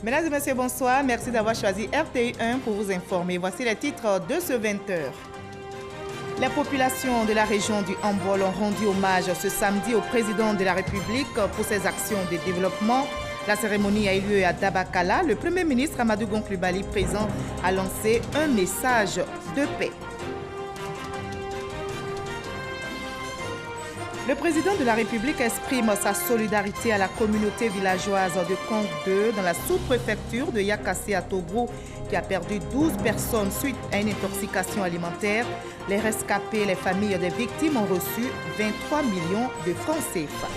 Mesdames et messieurs, bonsoir. Merci d'avoir choisi RTI1 pour vous informer. Voici les titres de ce 20h. Les populations de la région du Hambol ont rendu hommage ce samedi au président de la République pour ses actions de développement. La cérémonie a eu lieu à Dabakala. Le Premier ministre Amadou Gon Coulibaly, présent, a lancé un message de paix. Le président de la République exprime sa solidarité à la communauté villageoise de Kong 2 dans la sous-préfecture de Yakassé à Togo qui a perdu 12 personnes suite à une intoxication alimentaire. Les rescapés et les familles des victimes ont reçu 23 millions de francs CFA.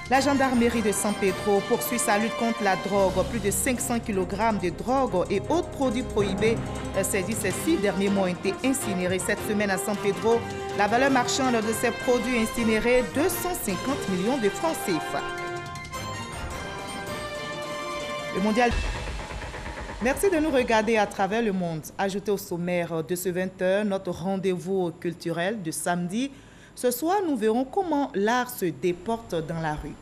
La gendarmerie de San Pedro poursuit sa lutte contre la drogue. Plus de 500 kg de drogue et autres produits prohibés saisis ces 6 derniers mois ont été incinérés cette semaine à San Pedro. La valeur marchande de ces produits incinérés, 250 millions de francs CFA. Le mondial. Merci de nous regarder à travers le monde. Ajoutez au sommaire de ce 20h notre rendez-vous culturel de samedi. Ce soir, nous verrons comment l'art se déporte dans la rue.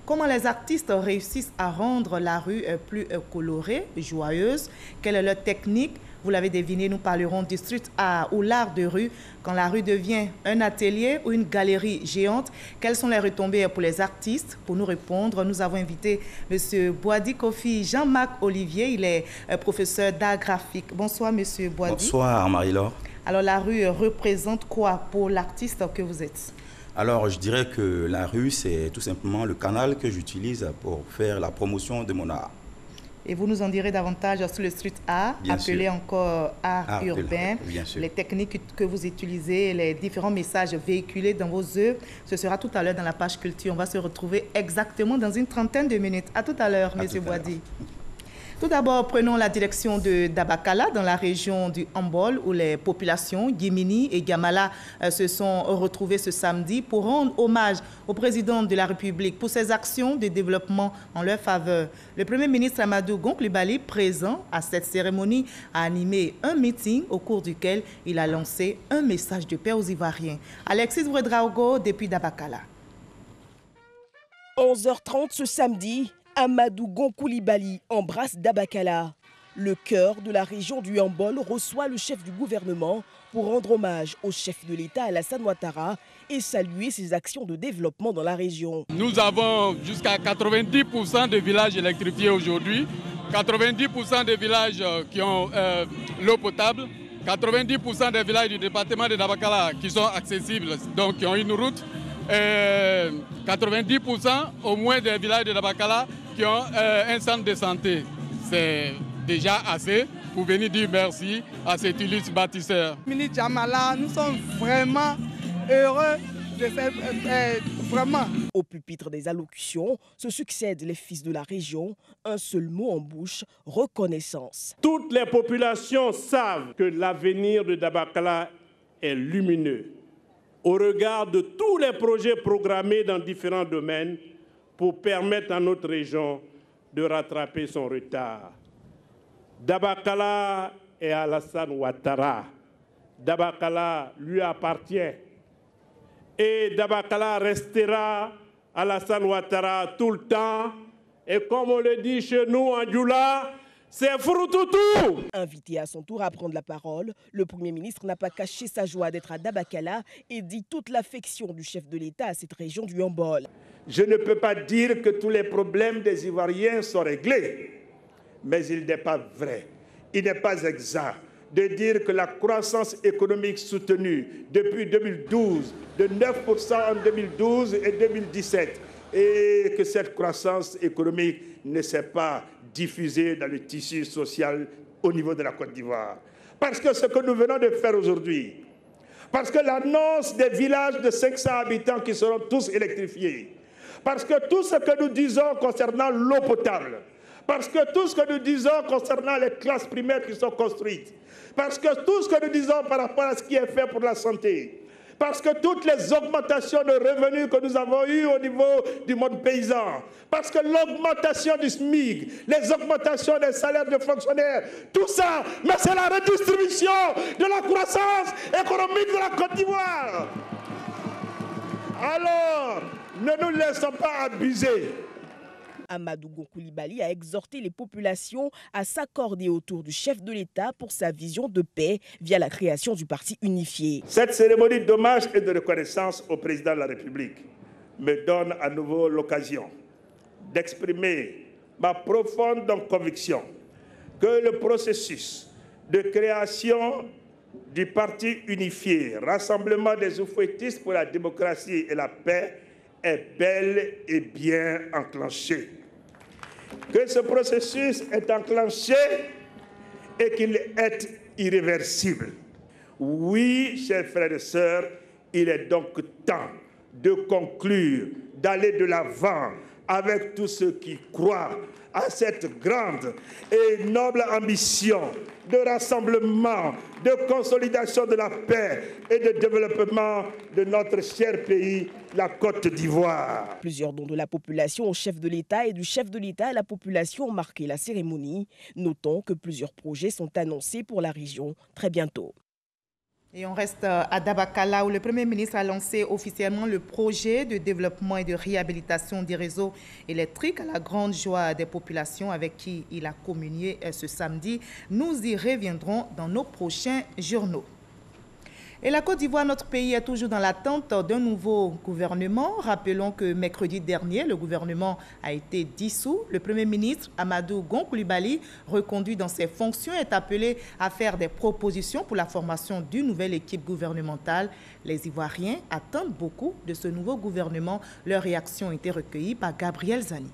Comment les artistes réussissent à rendre la rue plus colorée, joyeuse. Quelle est leur technique? Vous l'avez deviné, nous parlerons du street art ou l'art de rue quand la rue devient un atelier ou une galerie géante. Quelles sont les retombées pour les artistes? Pour nous répondre, nous avons invité M. Boadi Kofi Jean-Marc Olivier. Il est professeur d'art graphique. Bonsoir, M. Boadi. Bonsoir, Marie-Laure. Alors, la rue représente quoi pour l'artiste que vous êtes? Alors, je dirais que la rue, c'est tout simplement le canal que j'utilise pour faire la promotion de mon art. Et vous nous en direz davantage sur le street art, appelé encore art urbain, les techniques que vous utilisez, les différents messages véhiculés dans vos œuvres. Ce sera tout à l'heure dans la page culture. On va se retrouver exactement dans une trentaine de minutes. À tout à l'heure, M. Boadi. Tout d'abord, prenons la direction de Dabakala, dans la région du Hambol, où les populations Guimini et Gamala se sont retrouvées ce samedi pour rendre hommage au président de la République pour ses actions de développement en leur faveur. Le Premier ministre Amadou Gon Coulibaly, présent à cette cérémonie, a animé un meeting au cours duquel il a lancé un message de paix aux Ivoiriens. Alexis Ouedraogo, depuis Dabakala. 11h30 ce samedi, Amadou Gon Coulibaly embrasse Dabakala. Le cœur de la région du Hambol reçoit le chef du gouvernement pour rendre hommage au chef de l'État Alassane Ouattara et saluer ses actions de développement dans la région. Nous avons jusqu'à 90% de villages électrifiés aujourd'hui, 90% des villages qui ont l'eau potable, 90% des villages du département de Dabakala qui sont accessibles, donc qui ont une route, 90% au moins des villages de Dabakala qui ont un centre de santé. C'est déjà assez pour venir dire merci à cet illustre bâtisseur. Ministre Jamala, nous sommes vraiment heureux de faire vraiment. Au pupitre des allocutions se succèdent les fils de la région. Un seul mot en bouche, reconnaissance. Toutes les populations savent que l'avenir de Dabakala est lumineux au regard de tous les projets programmés dans différents domaines pour permettre à notre région de rattraper son retard. Dabakala est Alassane Ouattara. Dabakala lui appartient. Et Dabakala restera Alassane Ouattara tout le temps. Et comme on le dit chez nous en Djoula, c'est Froutoutou. Invité à son tour à prendre la parole, le Premier ministre n'a pas caché sa joie d'être à Dabakala et dit toute l'affection du chef de l'État à cette région du Hambol. Je ne peux pas dire que tous les problèmes des Ivoiriens sont réglés, mais il n'est pas vrai, il n'est pas exact de dire que la croissance économique soutenue depuis 2012, de 9% en 2012 et 2017, et que cette croissance économique ne s'est pas diffusée dans le tissu social au niveau de la Côte d'Ivoire. Parce que ce que nous venons de faire aujourd'hui, parce que l'annonce des villages de 500 habitants qui seront tous électrifiés, parce que tout ce que nous disons concernant l'eau potable, parce que tout ce que nous disons concernant les classes primaires qui sont construites, parce que tout ce que nous disons par rapport à ce qui est fait pour la santé, parce que toutes les augmentations de revenus que nous avons eues au niveau du monde paysan, parce que l'augmentation du SMIC, les augmentations des salaires de fonctionnaires, tout ça, mais c'est la redistribution de la croissance économique de la Côte d'Ivoire. Alors, ne nous laissons pas abuser. Amadou Gon Coulibaly a exhorté les populations à s'accorder autour du chef de l'État pour sa vision de paix via la création du parti unifié. Cette cérémonie d'hommage et de reconnaissance au président de la République me donne à nouveau l'occasion d'exprimer ma profonde conviction que le processus de création du parti unifié, Rassemblement des oufouettistes pour la démocratie et la paix, est bel et bien enclenché. Que ce processus est enclenché et qu'il est irréversible. Oui, chers frères et sœurs, il est donc temps de conclure, d'aller de l'avant avec tous ceux qui croient à cette grande et noble ambition de rassemblement, de consolidation de la paix et de développement de notre cher pays, la Côte d'Ivoire. Plusieurs dons de la population au chef de l'État et du chef de l'État à la population ont marqué la cérémonie. Notons que plusieurs projets sont annoncés pour la région très bientôt. Et on reste à Dabakala où le Premier ministre a lancé officiellement le projet de développement et de réhabilitation des réseaux électriques à la grande joie des populations avec qui il a communié ce samedi. Nous y reviendrons dans nos prochains journaux. Et la Côte d'Ivoire, notre pays, est toujours dans l'attente d'un nouveau gouvernement. Rappelons que mercredi dernier, le gouvernement a été dissous. Le Premier ministre Amadou Gon Coulibaly, reconduit dans ses fonctions, est appelé à faire des propositions pour la formation d'une nouvelle équipe gouvernementale. Les Ivoiriens attendent beaucoup de ce nouveau gouvernement. Leurs réactions ont été recueillies par Gabriel Zani.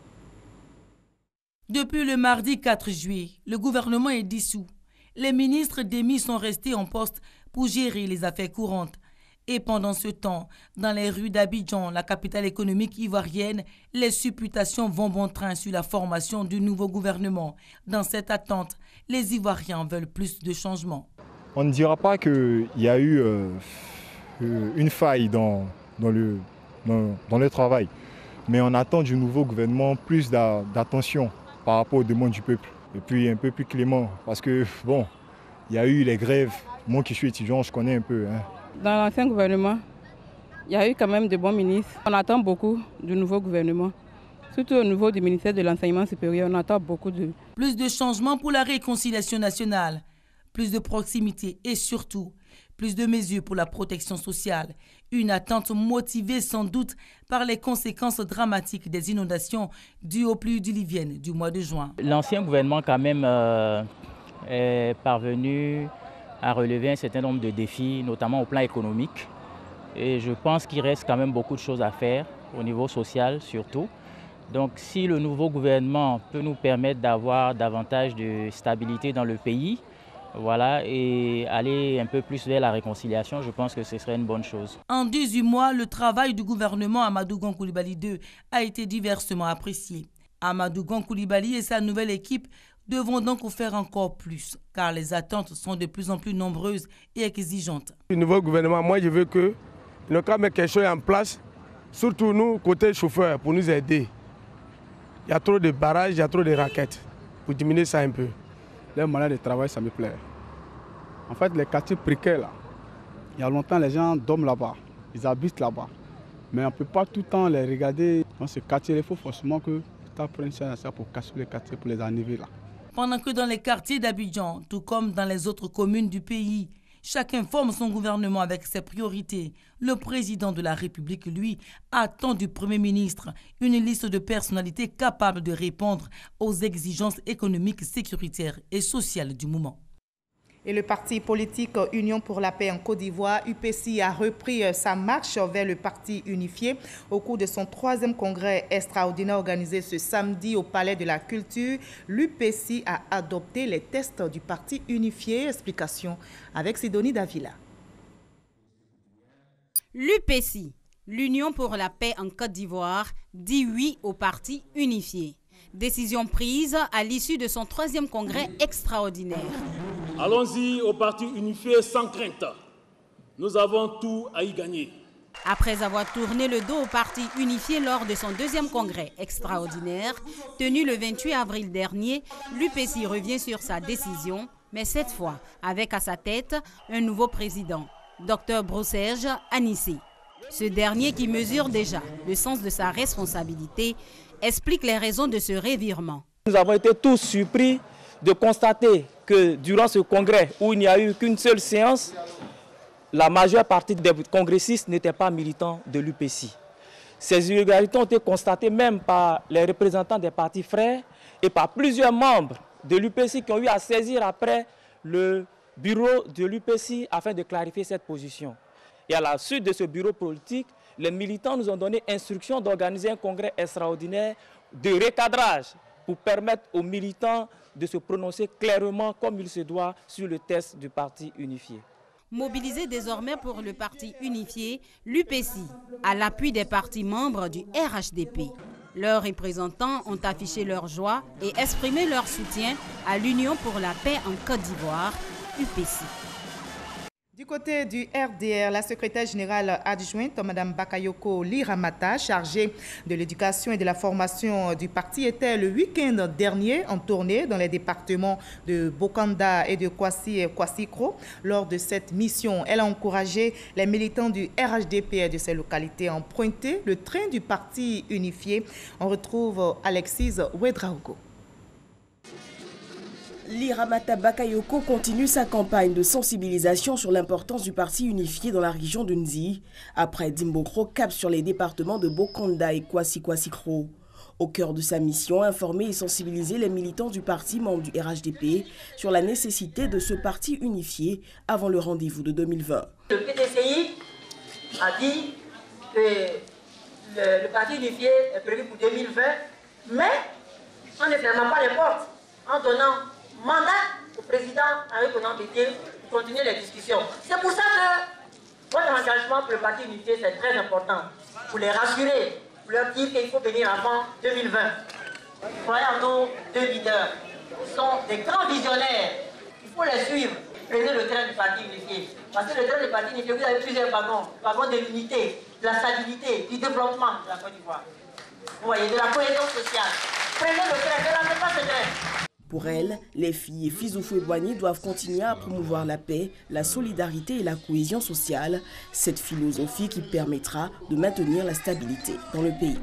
Depuis le mardi 4 juillet, le gouvernement est dissous. Les ministres démis sont restés en poste pour gérer les affaires courantes. Et pendant ce temps, dans les rues d'Abidjan, la capitale économique ivoirienne, les supputations vont bon train sur la formation du nouveau gouvernement. Dans cette attente, les Ivoiriens veulent plus de changements. On ne dira pas qu'il y a eu une faille dans le travail, mais on attend du nouveau gouvernement plus d'attention par rapport aux demandes du peuple. Et puis un peu plus clément, parce que bon, il y a eu les grèves. Moi qui suis étudiant, je connais un peu. Dans l'ancien gouvernement, il y a eu quand même de bons ministres. On attend beaucoup du nouveau gouvernement. Surtout au niveau du ministère de l'Enseignement supérieur, on attend beaucoup de... Plus de changements pour la réconciliation nationale, plus de proximité et surtout, plus de mesures pour la protection sociale. Une attente motivée sans doute par les conséquences dramatiques des inondations dues aux pluies diluviennes du mois de juin. L'ancien gouvernement quand même est parvenu à relever un certain nombre de défis, notamment au plan économique. Et je pense qu'il reste quand même beaucoup de choses à faire, au niveau social surtout. Donc si le nouveau gouvernement peut nous permettre d'avoir davantage de stabilité dans le pays, voilà, et aller un peu plus vers la réconciliation, je pense que ce serait une bonne chose. En 18 mois, le travail du gouvernement Amadou Gon Coulibaly II a été diversement apprécié. Amadou Gon Coulibaly et sa nouvelle équipe devront donc faire encore plus, car les attentes sont de plus en plus nombreuses et exigeantes. Le nouveau gouvernement, moi je veux qu'il ne peut mettre quelque chose en place, surtout nous, côté chauffeurs, pour nous aider. Il y a trop de barrages, il y a trop de raquettes, pour diminuer ça un peu. Les moyens de travail, ça me plaît. En fait, les quartiers précaires, là, il y a longtemps, les gens dorment là-bas, ils habitent là-bas. Mais on ne peut pas tout le temps les regarder dans ce quartier. Il faut forcément que l'État prenne ça pour casser les quartiers, pour les enlever là. Pendant que dans les quartiers d'Abidjan, tout comme dans les autres communes du pays, chacun forme son gouvernement avec ses priorités. Le président de la République, lui, attend du Premier ministre une liste de personnalités capables de répondre aux exigences économiques, sécuritaires et sociales du moment. Et le parti politique Union pour la paix en Côte d'Ivoire, UPC, a repris sa marche vers le parti unifié au cours de son 3e congrès extraordinaire organisé ce samedi au Palais de la Culture. L'UPC a adopté les tests du parti unifié. Explication avec Sidonie Davila. L'UPC, l'Union pour la paix en Côte d'Ivoire, dit oui au parti unifié. Décision prise à l'issue de son 3e congrès extraordinaire. Allons-y au parti unifié sans crainte. Nous avons tout à y gagner. Après avoir tourné le dos au parti unifié lors de son 2e congrès extraordinaire, tenu le 28 avril dernier, l'UPC revient sur sa décision, mais cette fois avec à sa tête un nouveau président, Dr Brousserge Anissé. Ce dernier, qui mesure déjà le sens de sa responsabilité, explique les raisons de ce revirement. Nous avons été tous surpris de constater que durant ce congrès où il n'y a eu qu'une seule séance, la majeure partie des congressistes n'étaient pas militants de l'UPC. Ces irrégularités ont été constatées même par les représentants des partis frères et par plusieurs membres de l'UPC qui ont eu à saisir après le bureau de l'UPC afin de clarifier cette position. Et à la suite de ce bureau politique, les militants nous ont donné instruction d'organiser un congrès extraordinaire de recadrage pour permettre aux militants de se prononcer clairement comme il se doit sur le texte du parti unifié. Mobilisé désormais pour le parti unifié, l'UPC, à l'appui des partis membres du RHDP. Leurs représentants ont affiché leur joie et exprimé leur soutien à l'Union pour la paix en Côte d'Ivoire, UPC. Du côté du RDR, la secrétaire générale adjointe, Mme Bakayoko Liramata, chargée de l'éducation et de la formation du parti, était le week-end dernier en tournée dans les départements de Bokanda et de Kwassikro. Lors de cette mission, elle a encouragé les militants du RHDP de ces localités à emprunter le train du parti unifié. On retrouve Alexis Ouedraogo. Liramata Bakayoko continue sa campagne de sensibilisation sur l'importance du parti unifié dans la région de Nzi. Après Dimbokro, cap sur les départements de Bokanda et Kwassikro. Au cœur de sa mission, informer et sensibiliser les militants du parti membres du RHDP sur la nécessité de ce parti unifié avant le rendez-vous de 2020. Le PDCI a dit que le parti unifié est prévu pour 2020, mais en ne fermant pas les portes, en donnant mandat au président Henri Konan Bédié pour continuer les discussions. C'est pour ça que votre engagement pour le parti unifié, c'est très important. Pour les rassurer, pour leur dire qu'il faut venir avant 2020. Croyez en nos deux leaders. Ils sont des grands visionnaires. Il faut les suivre. Prenez le train du parti unifié. Parce que le train du parti unifié, vous avez plusieurs wagons. Le wagon de l'unité, de la stabilité, du développement de la Côte d'Ivoire. Vous voyez, de la cohésion sociale. Prenez le train, ne ratez pas ce train. Pour elle, les filles et fils Oufoué-Boigny doivent continuer à promouvoir la paix, la solidarité et la cohésion sociale, cette philosophie qui permettra de maintenir la stabilité dans le pays.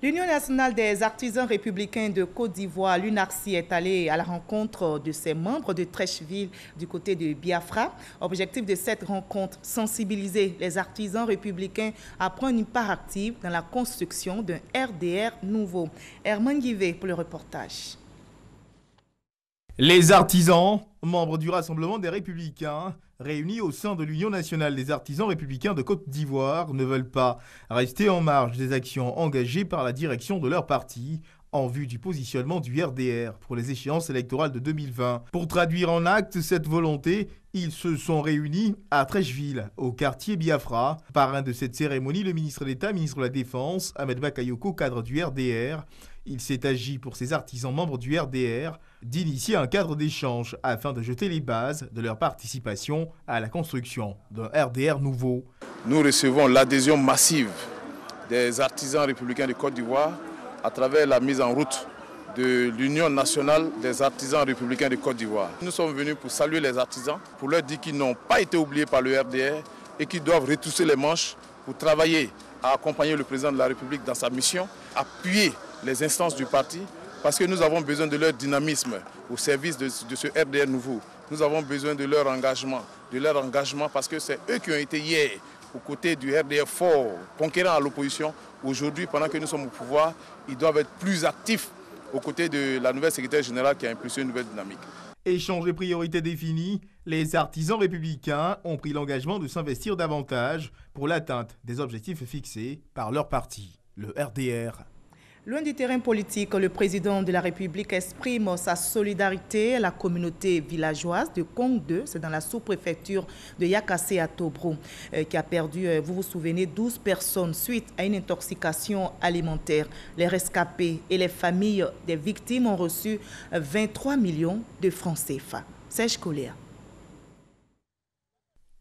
L'Union nationale des artisans républicains de Côte d'Ivoire, l'UNARCI, est allée à la rencontre de ses membres de Trècheville du côté de Biafra. Objectif de cette rencontre, sensibiliser les artisans républicains à prendre une part active dans la construction d'un RDR nouveau. Herman Guivet pour le reportage. Les artisans, membres du Rassemblement des Républicains, réunis au sein de l'Union nationale des artisans républicains de Côte d'Ivoire, ne veulent pas rester en marge des actions engagées par la direction de leur parti en vue du positionnement du RDR pour les échéances électorales de 2020. Pour traduire en actes cette volonté, ils se sont réunis à Trècheville, au quartier Biafra. Parrain de cette cérémonie, le ministre d'État, ministre de la Défense, Ahmed Bakayoko, cadre du RDR. Il s'est agi pour ces artisans membres du RDR d'initier un cadre d'échange afin de jeter les bases de leur participation à la construction d'un RDR nouveau. Nous recevons l'adhésion massive des artisans républicains de Côte d'Ivoire à travers la mise en route de l'Union nationale des artisans républicains de Côte d'Ivoire. Nous sommes venus pour saluer les artisans, pour leur dire qu'ils n'ont pas été oubliés par le RDR et qu'ils doivent retrousser les manches pour travailler à accompagner le président de la République dans sa mission, appuyer les instances du parti, parce que nous avons besoin de leur dynamisme au service de ce RDR nouveau. Nous avons besoin de leur engagement parce que c'est eux qui ont été hier aux côtés du RDR fort, conquérant à l'opposition. Aujourd'hui, pendant que nous sommes au pouvoir, ils doivent être plus actifs aux côtés de la nouvelle secrétaire générale qui a impulsé une nouvelle dynamique. Échange de priorités définies, les artisans républicains ont pris l'engagement de s'investir davantage pour l'atteinte des objectifs fixés par leur parti, le RDR. Loin du terrain politique, le président de la République exprime sa solidarité à la communauté villageoise de Kong 2, c'est dans la sous-préfecture de Yakassé à Tobrou, qui a perdu, vous vous souvenez, 12 personnes suite à une intoxication alimentaire. Les rescapés et les familles des victimes ont reçu 23 millions de francs CFA. Serge Collier.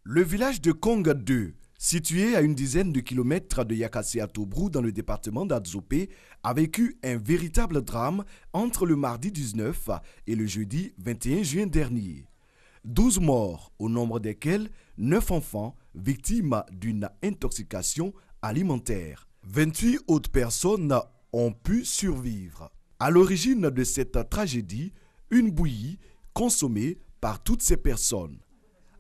Le village de Kong 2, situé à une dizaine de kilomètres de Yakassé à Tobrou dans le département d'Adzopé, a vécu un véritable drame entre le mardi 19 et le jeudi 21 juin dernier. 12 morts, au nombre desquels 9 enfants victimes d'une intoxication alimentaire. 28 autres personnes ont pu survivre. À l'origine de cette tragédie, une bouillie consommée par toutes ces personnes.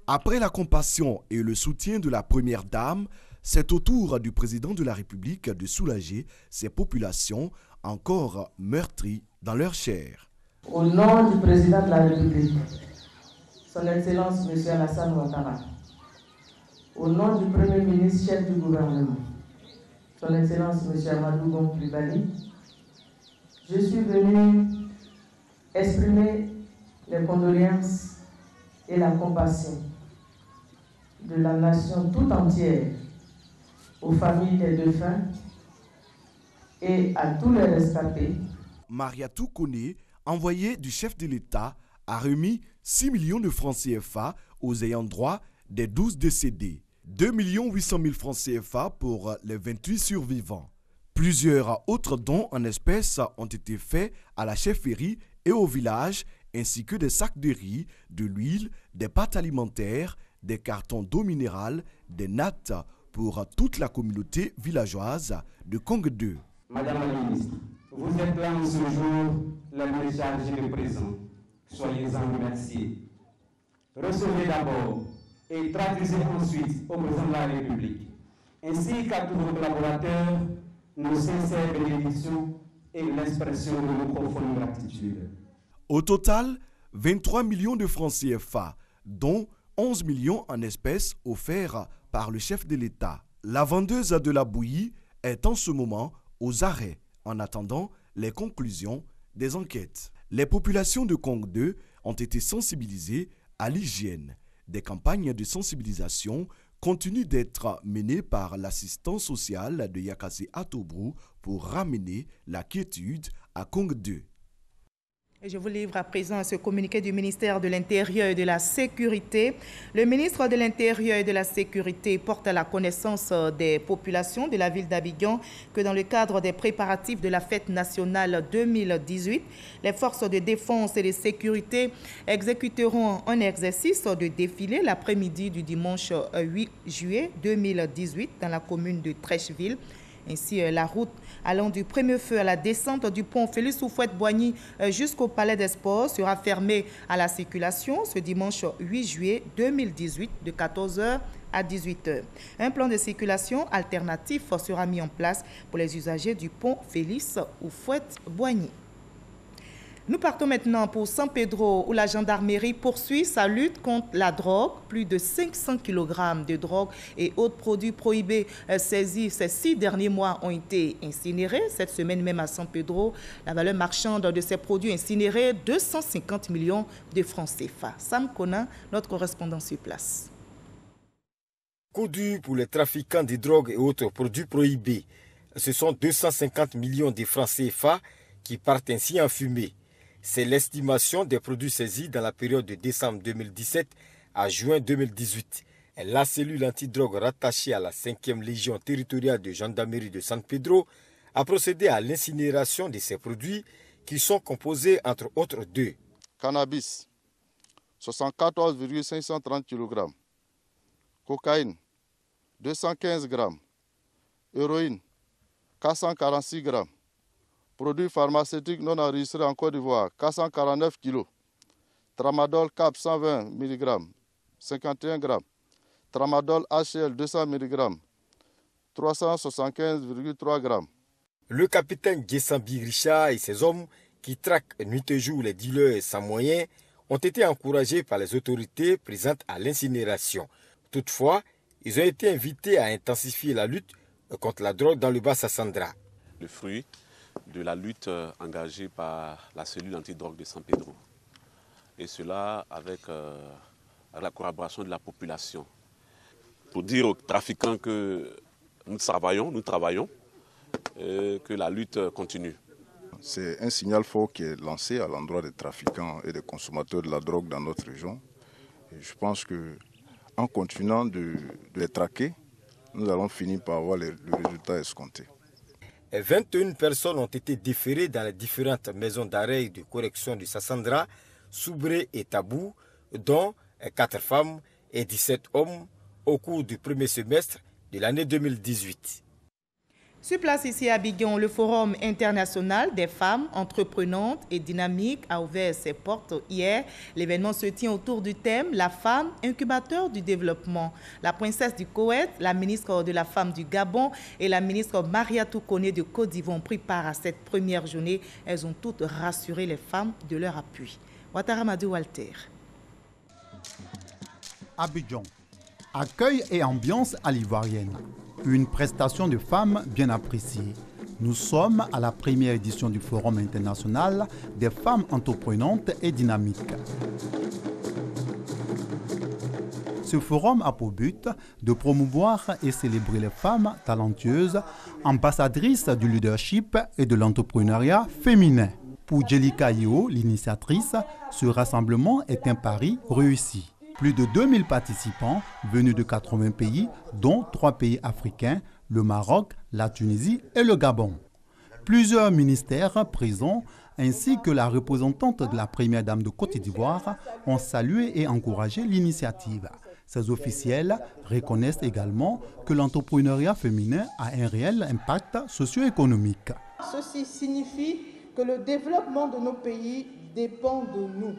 Après la compassion et le soutien de la première dame, c'est au tour du président de la République de soulager ces populations encore meurtries dans leur chair. Au nom du président de la République, son Excellence M. Alassane Ouattara, au nom du Premier ministre chef du gouvernement, son Excellence M. Amadou Gon Coulibaly, je suis venu exprimer les condoléances et la compassion de la nation tout entière aux familles des défunts et à tous les rescapés. Mariatou Koné, envoyé du chef de l'État, a remis 6 millions de francs CFA aux ayants droit des 12 décédés. 2 800 000 francs CFA pour les 28 survivants. Plusieurs autres dons en espèces ont été faits à la chefferie et au village, ainsi que des sacs de riz, de l'huile, des pâtes alimentaires, des cartons d'eau minérale, des nattes pour toute la communauté villageoise de Kong 2. Madame la ministre, vous êtes là en ce jour, la déchargée de présent. Soyez-en remerciés. Recevez d'abord et traduisez ensuite au président de la République, ainsi qu'à tous vos collaborateurs, nos sincères bénédictions et l'expression de nos profondes gratitude. Au total, 23 millions de francs CFA, dont 11 millions en espèces offerts par le chef de l'État. La vendeuse de la bouillie est en ce moment aux arrêts en attendant les conclusions des enquêtes. Les populations de Kong 2 ont été sensibilisées à l'hygiène. Des campagnes de sensibilisation continuent d'être menées par l'assistant social de Yakassé à Tobrou pour ramener la quiétude à Kong 2. Et je vous livre à présent ce communiqué du ministère de l'Intérieur et de la Sécurité. Le ministre de l'Intérieur et de la Sécurité porte à la connaissance des populations de la ville d'Abidjan que dans le cadre des préparatifs de la fête nationale 2018, les forces de défense et de sécurité exécuteront un exercice de défilé l'après-midi du dimanche 8 juillet 2018 dans la commune de Trècheville. Ainsi, la route allant du premier feu à la descente du pont Félix Houphouët-Boigny jusqu'au Palais des Sports sera fermée à la circulation ce dimanche 8 juillet 2018 de 14h à 18h. Un plan de circulation alternatif sera mis en place pour les usagers du pont Félix Houphouët-Boigny. Nous partons maintenant pour San Pedro où la gendarmerie poursuit sa lutte contre la drogue. Plus de 500 kg de drogue et autres produits prohibés saisis ces 6 derniers mois ont été incinérés. Cette semaine même à San Pedro, la valeur marchande de ces produits incinérés, 250 millions de francs CFA. Sam Conan, notre correspondant sur place. Coup dur pour les trafiquants de drogue et autres produits prohibés. Ce sont 250 millions de francs CFA qui partent ainsi en fumée. C'est l'estimation des produits saisis dans la période de décembre 2017 à juin 2018. La cellule antidrogue rattachée à la 5e Légion territoriale de gendarmerie de San Pedro a procédé à l'incinération de ces produits qui sont composés entre autres de cannabis, 74,530 kg, cocaïne, 215 g, héroïne, 446 g, produits pharmaceutiques non enregistrés en Côte d'Ivoire, 449 kg. Tramadol cap 120 mg, 51 g. Tramadol HL 200 mg, 375,3 g. Le capitaine Gessambi Richard et ses hommes qui traquent nuit et jour les dealers sans moyens ont été encouragés par les autorités présentes à l'incinération. Toutefois, ils ont été invités à intensifier la lutte contre la drogue dans le Bas-Sassandra. Le fruit de la lutte engagée par la cellule antidrogue de San Pedro. Et cela avec la collaboration de la population. Pour dire aux trafiquants que nous travaillons et que la lutte continue. C'est un signal fort qui est lancé à l'endroit des trafiquants et des consommateurs de la drogue dans notre région. Et je pense qu'en continuant de les traquer, nous allons finir par avoir le résultat escompté. 21 personnes ont été déférées dans les différentes maisons d'arrêt et de correction de Sassandra, Soubré et Tabou, dont 4 femmes et 17 hommes au cours du premier semestre de l'année 2018. Sur place ici à Abidjan, le Forum international des femmes entreprenantes et dynamiques a ouvert ses portes hier. L'événement se tient autour du thème « La femme, incubateur du développement ». La princesse du Koweït, la ministre de la Femme du Gabon et la ministre Mariatou Koné de Côte d'Ivoire ont pris part à cette première journée. Elles ont toutes rassuré les femmes de leur appui. Ouattara Madou Walter. Abidjan, accueil et ambiance à l'ivoirienne. Une prestation de femmes bien appréciée. Nous sommes à la première édition du Forum international des femmes entreprenantes et dynamiques. Ce forum a pour but de promouvoir et célébrer les femmes talentueuses, ambassadrices du leadership et de l'entrepreneuriat féminin. Pour Jelika Yeo, l'initiatrice, ce rassemblement est un pari réussi. Plus de 2000 participants venus de 80 pays, dont 3 pays africains, le Maroc, la Tunisie et le Gabon. Plusieurs ministères présents, ainsi que la représentante de la première dame de Côte d'Ivoire, ont salué et encouragé l'initiative. Ces officiels reconnaissent également que l'entrepreneuriat féminin a un réel impact socio-économique. Ceci signifie que le développement de nos pays dépend de nous,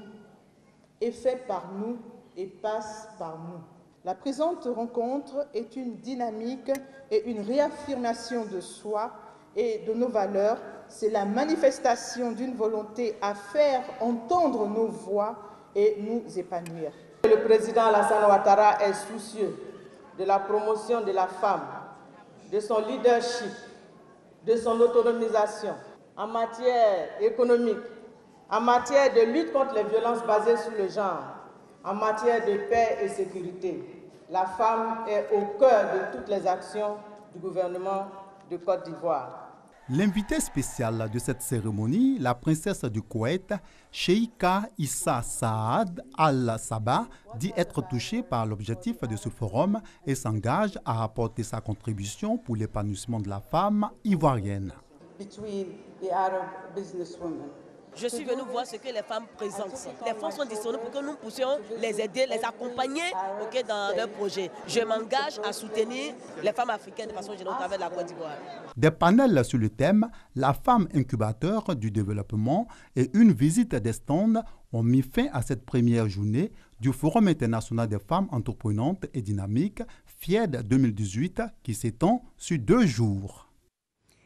est fait par nous et passe par nous. La présente rencontre est une dynamique et une réaffirmation de soi et de nos valeurs. C'est la manifestation d'une volonté à faire entendre nos voix et nous épanouir. Le président Alassane Ouattara est soucieux de la promotion de la femme, de son leadership, de son autonomisation en matière économique, en matière de lutte contre les violences basées sur le genre, en matière de paix et sécurité. La femme est au cœur de toutes les actions du gouvernement de Côte d'Ivoire. L'invité spécial de cette cérémonie, la princesse du Koweït, Cheikha Issa Saad Al-Sabah, dit être touchée par l'objectif de ce forum et s'engage à apporter sa contribution pour l'épanouissement de la femme ivoirienne. Je suis venue voir ce que les femmes présentent. Les fonds sont disponibles pour que nous puissions les aider, les accompagner dans leurs projets. Je m'engage à soutenir les femmes africaines de façon générale au travers de la Côte d'Ivoire. Des panels sur le thème « La femme incubateur du développement » et une visite des stands ont mis fin à cette première journée du Forum international des femmes entreprenantes et dynamiques FIED 2018 qui s'étend sur 2 jours.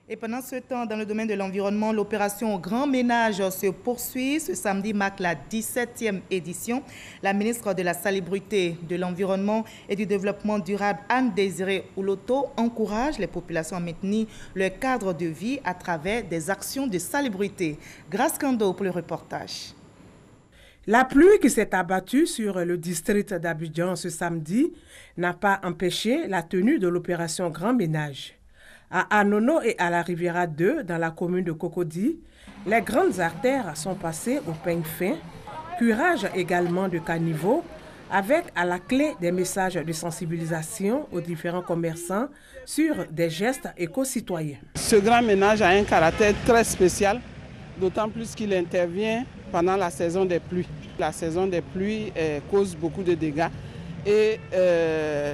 Et pendant ce temps, dans le domaine de l'environnement, l'opération Grand Ménage se poursuit. Ce samedi marque la 17e édition. La ministre de la Salubrité, de l'Environnement et du Développement durable, Anne-Désirée Ouloto, encourage les populations à maintenir leur cadre de vie à travers des actions de salubrité. Grâce Kando pour le reportage. La pluie qui s'est abattue sur le district d'Abidjan ce samedi n'a pas empêché la tenue de l'opération Grand Ménage. À Anono et à la Riviera 2, dans la commune de Cocody, les grandes artères sont passées au peigne fin, curage également de caniveaux, avec à la clé des messages de sensibilisation aux différents commerçants sur des gestes éco-citoyens. Ce grand ménage a un caractère très spécial, d'autant plus qu'il intervient pendant la saison des pluies. La saison des pluies cause beaucoup de dégâts et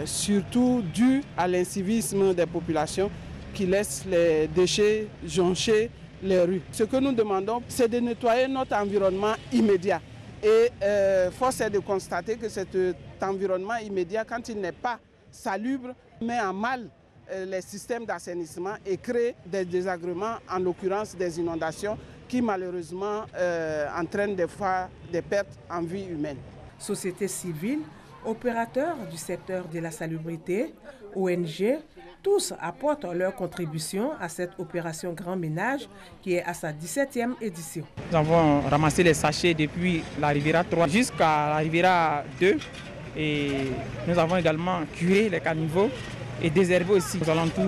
surtout dû à l'incivisme des populations qui laissent les déchets joncher les rues. Ce que nous demandons, c'est de nettoyer notre environnement immédiat. Et force est de constater que cet environnement immédiat, quand il n'est pas salubre, met en mal les systèmes d'assainissement et crée des désagréments, en l'occurrence des inondations, qui malheureusement entraînent des fois des pertes en vie humaine. Société civile, opérateurs du secteur de la salubrité, ONG, tous apportent leur contribution à cette opération Grand Ménage qui est à sa 17e édition. Nous avons ramassé les sachets depuis la Riviera 3 jusqu'à la Riviera 2 et nous avons également curé les caniveaux et désherber aussi aux alentours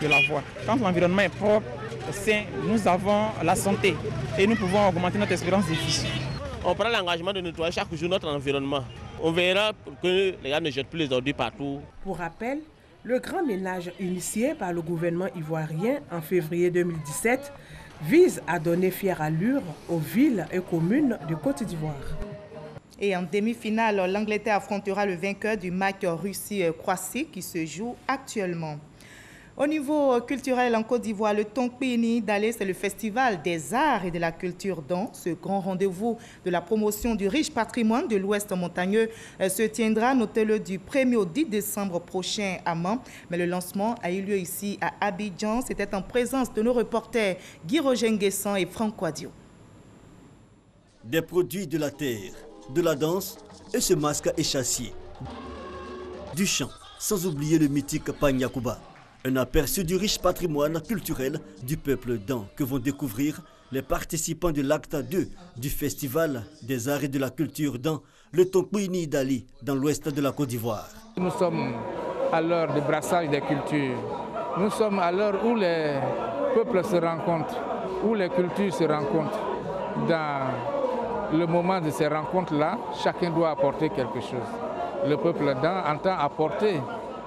de la voie. Quand l'environnement est propre, sain, nous avons la santé et nous pouvons augmenter notre espérance de vie. On prend l'engagement de nettoyer chaque jour notre environnement. On verra que les gars ne jettent plus les ordures partout. Pour rappel, le grand ménage initié par le gouvernement ivoirien en février 2017 vise à donner fière allure aux villes et communes de Côte d'Ivoire. Et en demi-finale, l'Angleterre affrontera le vainqueur du match Russie-Croatie qui se joue actuellement. Au niveau culturel en Côte d'Ivoire, le Tonkpi Dale, c'est le festival des arts et de la culture dans ce grand rendez-vous de la promotion du riche patrimoine de l'Ouest montagneux se tiendra, notez-le, du 1er au 10 décembre prochain à Mans. Mais le lancement a eu lieu ici à Abidjan. C'était en présence de nos reporters Guy Rogenguessan et Franck Quadio. Des produits de la terre, de la danse et ce masque échassier. Du chant, sans oublier le mythique Pagnakuba. Un aperçu du riche patrimoine culturel du peuple Dan que vont découvrir les participants de l'acte 2 du Festival des arts et de la culture Dan, le Tonkpi Dali, dans l'ouest de la Côte d'Ivoire. Nous sommes à l'heure du brassage des cultures. Nous sommes à l'heure où les peuples se rencontrent, où les cultures se rencontrent. Dans le moment de ces rencontres-là, chacun doit apporter quelque chose. Le peuple Dan entend apporter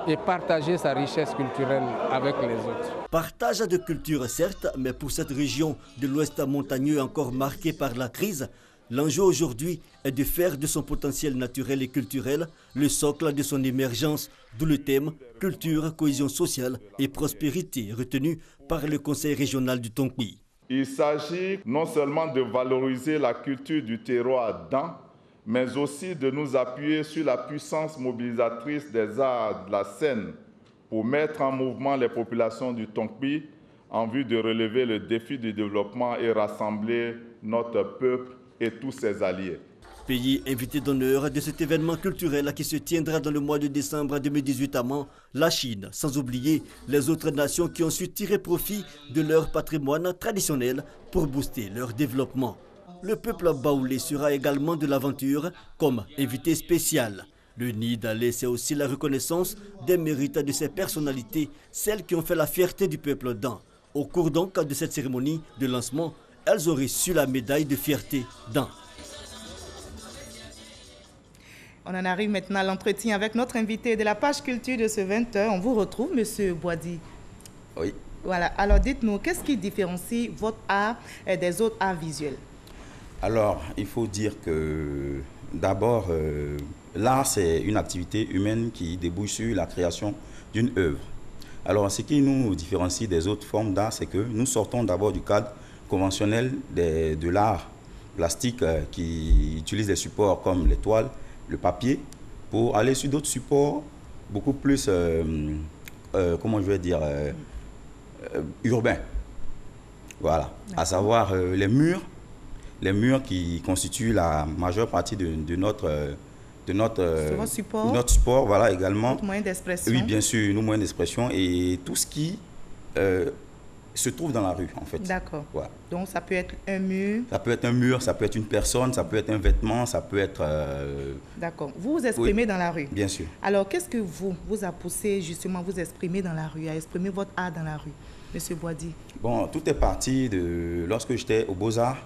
et partager sa richesse culturelle avec les autres. Partage de culture certes, mais pour cette région de l'Ouest montagneux encore marquée par la crise, l'enjeu aujourd'hui est de faire de son potentiel naturel et culturel le socle de son émergence, d'où le thème culture, cohésion sociale et prospérité retenu par le Conseil régional du Tonkpi. Il s'agit non seulement de valoriser la culture du terroir Dan, mais aussi de nous appuyer sur la puissance mobilisatrice des arts de la scène pour mettre en mouvement les populations du Tonkpi en vue de relever le défi du développement et rassembler notre peuple et tous ses alliés. Pays invité d'honneur de cet événement culturel qui se tiendra dans le mois de décembre 2018 à Mans, la Chine, sans oublier les autres nations qui ont su tirer profit de leur patrimoine traditionnel pour booster leur développement. Le peuple baoulé sera également de l'aventure comme invité spécial. Le Nid Dale, c'est aussi la reconnaissance des mérites de ces personnalités, celles qui ont fait la fierté du peuple Dan. Au cours donc de cette cérémonie de lancement, elles ont reçu la médaille de fierté Dan. On en arrive maintenant à l'entretien avec notre invité de la page culture de ce 20h. On vous retrouve, Monsieur Boadi. Oui. Voilà. Alors, dites-nous, qu'est-ce qui différencie votre art des autres arts visuels? Alors, il faut dire que d'abord, l'art, c'est une activité humaine qui débouche sur la création d'une œuvre. Alors, ce qui nous différencie des autres formes d'art, c'est que nous sortons d'abord du cadre conventionnel de l'art plastique qui utilise des supports comme les toiles, le papier, pour aller sur d'autres supports beaucoup plus, comment je vais dire, urbains. Voilà, à savoir les murs qui constituent la majeure partie de notre support, voilà, également. Notre moyen d'expression. Oui, bien sûr, nos moyens d'expression et tout ce qui se trouve dans la rue, en fait. D'accord. Voilà. Donc, ça peut être un mur. Ça peut être un mur, ça peut être une personne, ça peut être un vêtement, ça peut être... D'accord. Vous vous exprimez dans la rue. Bien sûr. Alors, qu'est-ce que vous a poussé justement à vous exprimer dans la rue, à exprimer votre art dans la rue, Monsieur Boadi? Bon, tout est parti de... Lorsque j'étais aux Beaux-Arts,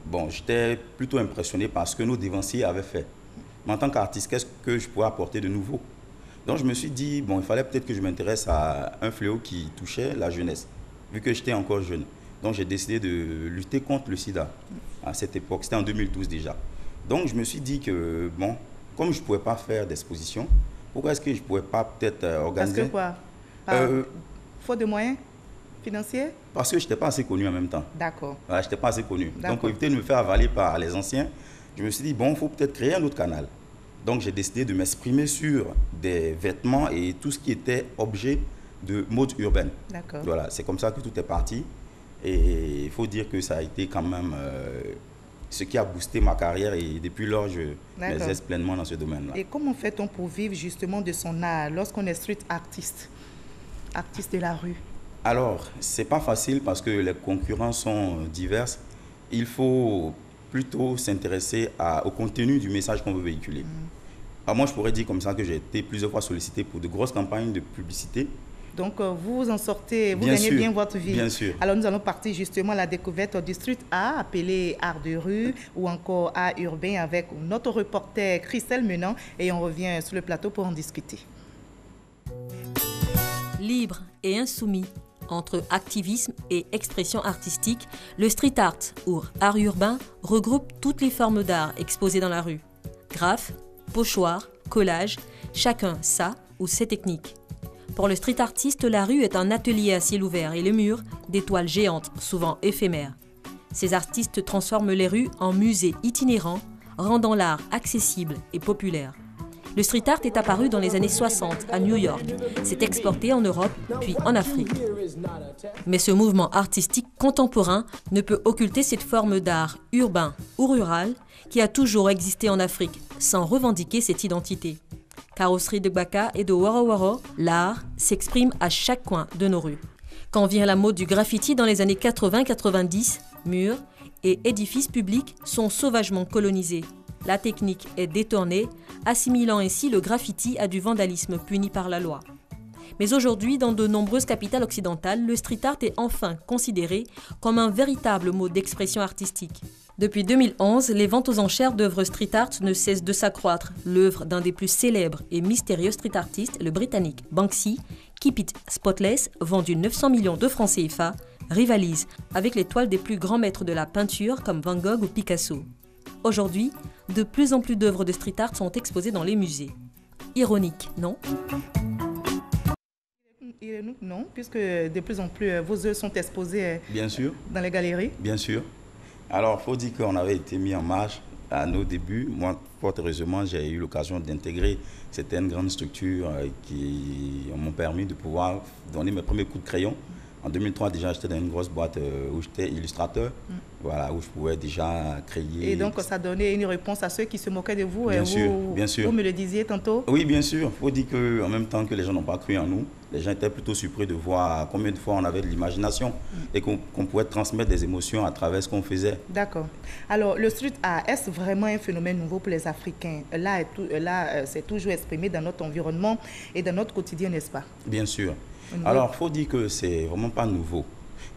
bon, j'étais plutôt impressionné par ce que nos devanciers avaient fait. Mais en tant qu'artiste, qu'est-ce que je pourrais apporter de nouveau? Donc, je me suis dit, bon, il fallait peut-être que je m'intéresse à un fléau qui touchait la jeunesse, vu que j'étais encore jeune. Donc, j'ai décidé de lutter contre le sida à cette époque. C'était en 2012 déjà. Donc, je me suis dit que, bon, comme je ne pouvais pas faire d'exposition, pourquoi est-ce que je ne pouvais pas peut-être organiser... Parce que quoi? Faute de moyens financiers? Parce que je n'étais pas assez connu en même temps. D'accord. Voilà, je n'étais pas assez connu. Donc, pour éviter de me faire avaler par les anciens, je me suis dit, bon, il faut peut-être créer un autre canal. Donc, j'ai décidé de m'exprimer sur des vêtements et tout ce qui était objet de mode urbaine. D'accord. Voilà, c'est comme ça que tout est parti. Et il faut dire que ça a été quand même ce qui a boosté ma carrière et depuis lors, je m'exerce pleinement dans ce domaine-là. Et comment fait-on pour vivre justement de son art lorsqu'on est street artiste de la rue? Alors, c'est pas facile parce que les concurrents sont divers. Il faut plutôt s'intéresser au contenu du message qu'on veut véhiculer. Alors moi, je pourrais dire comme ça que j'ai été plusieurs fois sollicité pour de grosses campagnes de publicité. Donc, vous en sortez, vous gagnez bien votre vie. Bien sûr. Alors, nous allons partir justement à la découverte du street art, appelé art de rue ou encore art urbain avec notre reporter Christelle Menant et on revient sur le plateau pour en discuter. Libre et insoumis, entre activisme et expression artistique, le street art ou art urbain regroupe toutes les formes d'art exposées dans la rue. Graphes, pochoirs, collages, chacun sa ou ses techniques. Pour le street artiste, la rue est un atelier à ciel ouvert et les murs, des toiles géantes, souvent éphémères. Ces artistes transforment les rues en musées itinérants, rendant l'art accessible et populaire. Le street art est apparu dans les années 60 à New York, s'est exporté en Europe puis en Afrique. Mais ce mouvement artistique contemporain ne peut occulter cette forme d'art urbain ou rural qui a toujours existé en Afrique sans revendiquer cette identité. Car au Street de Gbaka et de Woro Woro, l'art s'exprime à chaque coin de nos rues. Quand vient la mode du graffiti dans les années 80-90, murs et édifices publics sont sauvagement colonisés. La technique est détournée, assimilant ainsi le graffiti à du vandalisme puni par la loi. Mais aujourd'hui, dans de nombreuses capitales occidentales, le street art est enfin considéré comme un véritable mode d'expression artistique. Depuis 2011, les ventes aux enchères d'œuvres street art ne cessent de s'accroître. L'œuvre d'un des plus célèbres et mystérieux street artistes, le britannique Banksy, Keep It Spotless, vendu 900 millions de francs CFA, rivalise avec les toiles des plus grands maîtres de la peinture comme Van Gogh ou Picasso. Aujourd'hui, de plus en plus d'œuvres de street art sont exposées dans les musées. Ironique, non ? Ironique, non, puisque de plus en plus vos œuvres sont exposées Bien sûr. Dans les galeries. Bien sûr. Alors, il faut dire qu'on avait été mis en marche à nos débuts. Moi, fort heureusement, j'ai eu l'occasion d'intégrer certaines grandes structures qui m'ont permis de pouvoir donner mes premiers coups de crayon. En 2003, déjà, j'étais dans une grosse boîte où j'étais illustrateur, voilà, où je pouvais déjà créer. Et donc, ça donnait une réponse à ceux qui se moquaient de vous. Bien sûr, vous, bien sûr. Vous me le disiez tantôt. Oui, bien sûr. Il faut dire qu'en même temps que les gens n'ont pas cru en nous, les gens étaient plutôt surpris de voir combien de fois on avait de l'imagination et qu'on pouvait transmettre des émotions à travers ce qu'on faisait. D'accord. Alors, le street art, est-ce vraiment un phénomène nouveau pour les Africains? Là, c'est toujours exprimé dans notre environnement et dans notre quotidien, n'est-ce pas? Bien sûr. Alors, il faut dire que c'est vraiment pas nouveau.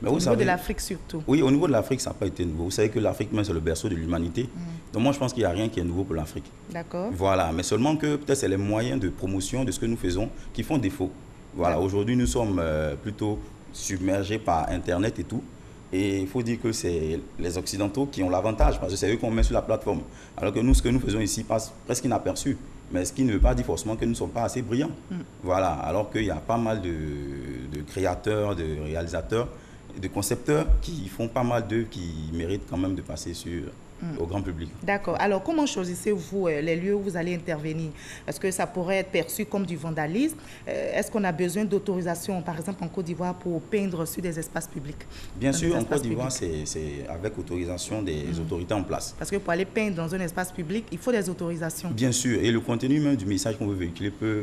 Mais au niveau de l'Afrique surtout. Oui, au niveau de l'Afrique, ça n'a pas été nouveau. Vous savez que l'Afrique même, c'est le berceau de l'humanité. Donc moi, je pense qu'il n'y a rien qui est nouveau pour l'Afrique. D'accord. Voilà, mais seulement que peut-être c'est les moyens de promotion de ce que nous faisons qui font défaut. Voilà, aujourd'hui, nous sommes plutôt submergés par Internet et tout. Et il faut dire que c'est les Occidentaux qui ont l'avantage, parce que c'est eux qu'on met sur la plateforme. Alors que nous, ce que nous faisons ici passe presque inaperçu. Mais ce qui ne veut pas dire forcément que nous ne sommes pas assez brillants. Voilà, alors qu'il y a pas mal de créateurs, de réalisateurs, de concepteurs qui font pas mal d'œuvres qui méritent quand même de passer au grand public. D'accord. Alors, comment choisissez-vous les lieux où vous allez intervenir? Est-ce que ça pourrait être perçu comme du vandalisme? Est-ce qu'on a besoin d'autorisation, par exemple en Côte d'Ivoire, pour peindre sur des espaces publics? Bien sûr, en Côte d'Ivoire, c'est avec autorisation des autorités en place. Parce que pour aller peindre dans un espace public, il faut des autorisations. Bien sûr. Et le contenu même du message qu'on veut véhiculer peut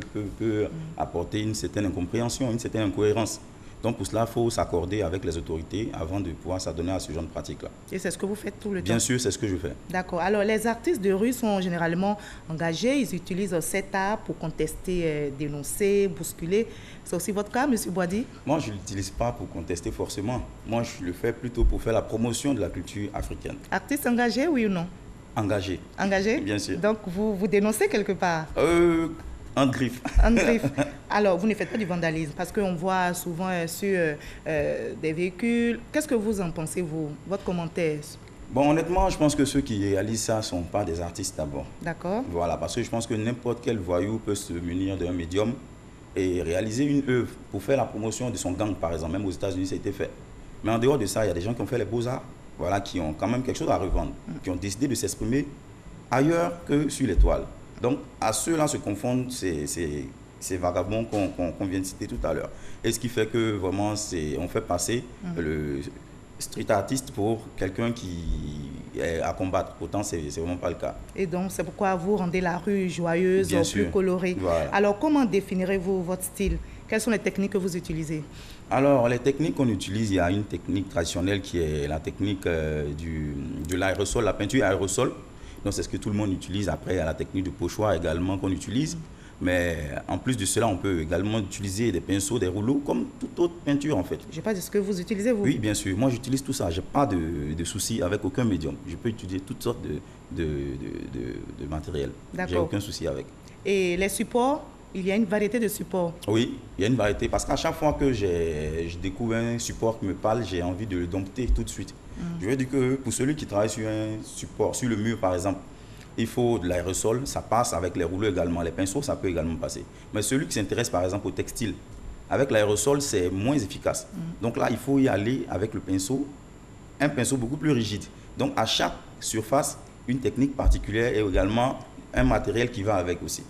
apporter une certaine incompréhension, une certaine incohérence. Donc pour cela, il faut s'accorder avec les autorités avant de pouvoir s'adonner à ce genre de pratique-là. Et c'est ce que vous faites tout le temps? Bien sûr, c'est ce que je fais. D'accord. Alors les artistes de rue sont généralement engagés, ils utilisent cet art pour contester, dénoncer, bousculer. C'est aussi votre cas, M. Boadi? Moi, je ne l'utilise pas pour contester forcément. Moi, je le fais plutôt pour faire la promotion de la culture africaine. Artiste engagé, oui ou non? Engagé. Engagé? Bien sûr. Donc vous dénoncez quelque part? En griffe. En griffe. Alors, vous ne faites pas du vandalisme parce qu'on voit souvent sur des véhicules. Qu'est-ce que vous en pensez, vous? Votre commentaire? Bon, honnêtement, je pense que ceux qui réalisent ça ne sont pas des artistes d'abord. D'accord. Voilà, parce que je pense que n'importe quel voyou peut se munir d'un médium et réaliser une œuvre pour faire la promotion de son gang, par exemple. Même aux États-Unis, ça a été fait. Mais en dehors de ça, il y a des gens qui ont fait les beaux-arts, voilà, qui ont quand même quelque chose à revendre, qui ont décidé de s'exprimer ailleurs que sur les toiles. Donc, à ceux-là se confondent ces vagabonds qu'on vient de citer tout à l'heure. Et ce qui fait que vraiment, on fait passer le street artiste pour quelqu'un qui est à combattre. Pourtant, ce n'est vraiment pas le cas. Et donc, c'est pourquoi vous rendez la rue joyeuse, plus colorée. Voilà. Alors, comment définirez-vous votre style? Quelles sont les techniques que vous utilisez? Alors, les techniques qu'on utilise, il y a une technique traditionnelle qui est la technique de l'aérosol, la peinture aérosol. Donc, c'est ce que tout le monde utilise. Après, il y a la technique du pochoir également qu'on utilise. Mais en plus de cela, on peut également utiliser des pinceaux, des rouleaux, comme toute autre peinture en fait. Je sais pas de ce que vous utilisez, vous? Oui, bien sûr. Moi, j'utilise tout ça. Je n'ai pas de souci avec aucun médium. Je peux utiliser toutes sortes de matériel. J'ai aucun souci avec. Et les supports? Il y a une variété de supports. Oui, il y a une variété. Parce qu'à chaque fois que je découvre un support qui me parle, j'ai envie de le dompter tout de suite. Je veux dire que pour celui qui travaille sur un support, sur le mur par exemple, il faut de l'aérosol, ça passe avec les rouleaux également. Les pinceaux, ça peut également passer. Mais celui qui s'intéresse par exemple au textile, Avec l'aérosol, c'est moins efficace. Donc là, il faut y aller avec le pinceau, un pinceau beaucoup plus rigide. Donc à chaque surface, une technique particulière et également un matériel qui va avec aussi.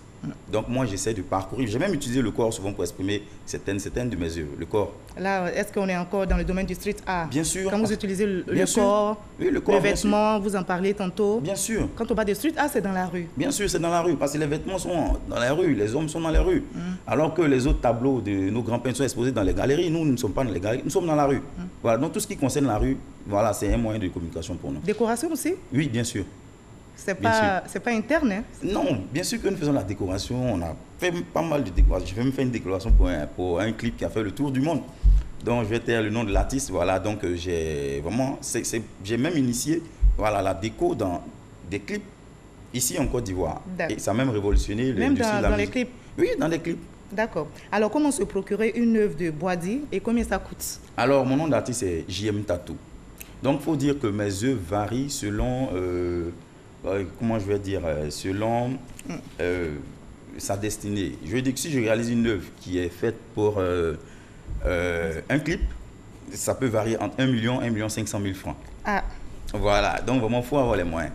Donc moi, j'essaie de parcourir. J'ai même utilisé le corps souvent pour exprimer certaines de mes œuvres, le corps. Là, est-ce qu'on est encore dans le domaine du street art? Bien sûr. Quand vous utilisez le corps, oui, le corps, les vêtements, vous en parlez tantôt. Bien sûr. Quand on parle de street art, c'est dans la rue. Bien sûr, c'est dans la rue, parce que les vêtements sont dans la rue, les hommes sont dans les rues. Alors que les autres tableaux de nos grands peintres sont exposés dans les galeries. Nous ne sommes pas dans les galeries, nous sommes dans la rue. Voilà, donc tout ce qui concerne la rue, voilà, c'est un moyen de communication pour nous. Décoration aussi? Oui, bien sûr. C'est pas interne, hein? Non, bien sûr que nous faisons la décoration. On a fait pas mal de décorations. J'ai même fait une décoration pour un clip qui a fait le tour du monde. Donc, je vais taire le nom de l'artiste. Voilà, donc j'ai vraiment... J'ai même initié la déco dans des clips ici en Côte d'Ivoire. Et ça a même révolutionné l'industrie de la musique. Même dans les clips? Oui, dans les clips. D'accord. Alors, comment se procurer une œuvre de Boadi et combien ça coûte? Alors, mon nom d'artiste est JM Tattoo. Donc, il faut dire que mes œuvres varient selon... comment je vais dire, selon sa destinée. Je veux dire que si je réalise une œuvre qui est faite pour un clip, ça peut varier entre 1 million et 1 500 000 francs. Ah. Voilà, donc vraiment, il faut avoir les moyens.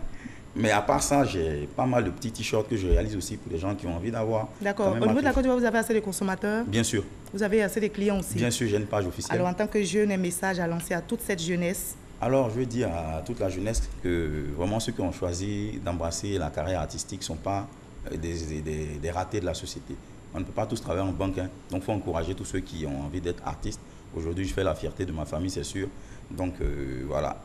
Mais à part ça, j'ai pas mal de petits t-shirts que je réalise aussi pour les gens qui ont envie d'avoir. D'accord. Au niveau de la Côte d'Ivoire, vous avez assez de consommateurs? Bien sûr. Vous avez assez de clients aussi? Bien sûr, j'ai une page officielle. Alors, en tant que jeune, un message à lancer à toute cette jeunesse? Alors, je veux dire à toute la jeunesse que vraiment ceux qui ont choisi d'embrasser la carrière artistique ne sont pas des ratés de la société. On ne peut pas tous travailler en banque, hein. Donc il faut encourager tous ceux qui ont envie d'être artistes. Aujourd'hui, je fais la fierté de ma famille, c'est sûr. Donc voilà,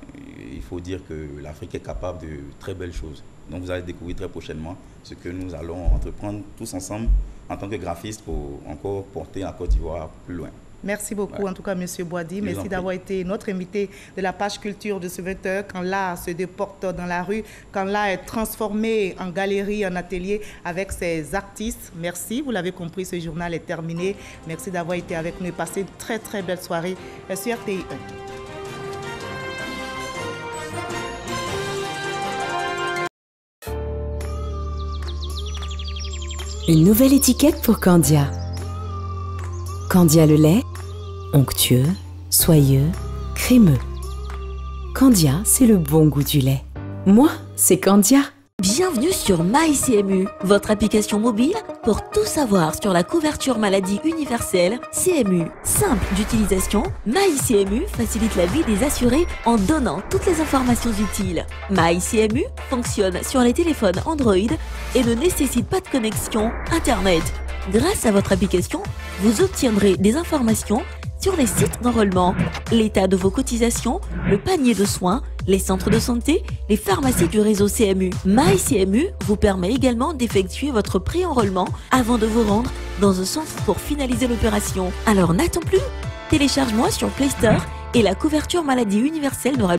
il faut dire que l'Afrique est capable de très belles choses. Donc vous allez découvrir très prochainement ce que nous allons entreprendre tous ensemble en tant que graphistes pour encore porter la Côte d'Ivoire plus loin. Merci beaucoup, en tout cas, M. Boadi. Merci d'avoir été notre invité de la page culture de ce 20h. Quand l'art se déporte dans la rue, quand l'art est transformé en galerie, en atelier avec ses artistes. Merci, vous l'avez compris, ce journal est terminé. Merci d'avoir été avec nous et passé une très, très belle soirée sur RTI 1. Une nouvelle étiquette pour Candia. Candia le lait, onctueux, soyeux, crémeux. Candia, c'est le bon goût du lait. Moi, c'est Candia. Bienvenue sur MyCMU, votre application mobile pour tout savoir sur la couverture maladie universelle CMU. Simple d'utilisation, MyCMU facilite la vie des assurés en donnant toutes les informations utiles. MyCMU fonctionne sur les téléphones Android et ne nécessite pas de connexion Internet. Grâce à votre application, vous obtiendrez des informations sur les sites d'enrôlement, l'état de vos cotisations, le panier de soins, les centres de santé, les pharmacies du réseau CMU. MyCMU vous permet également d'effectuer votre pré-enrôlement avant de vous rendre dans un centre pour finaliser l'opération. Alors n'attends plus, télécharge-moi sur Play Store et la couverture maladie universelle n'aura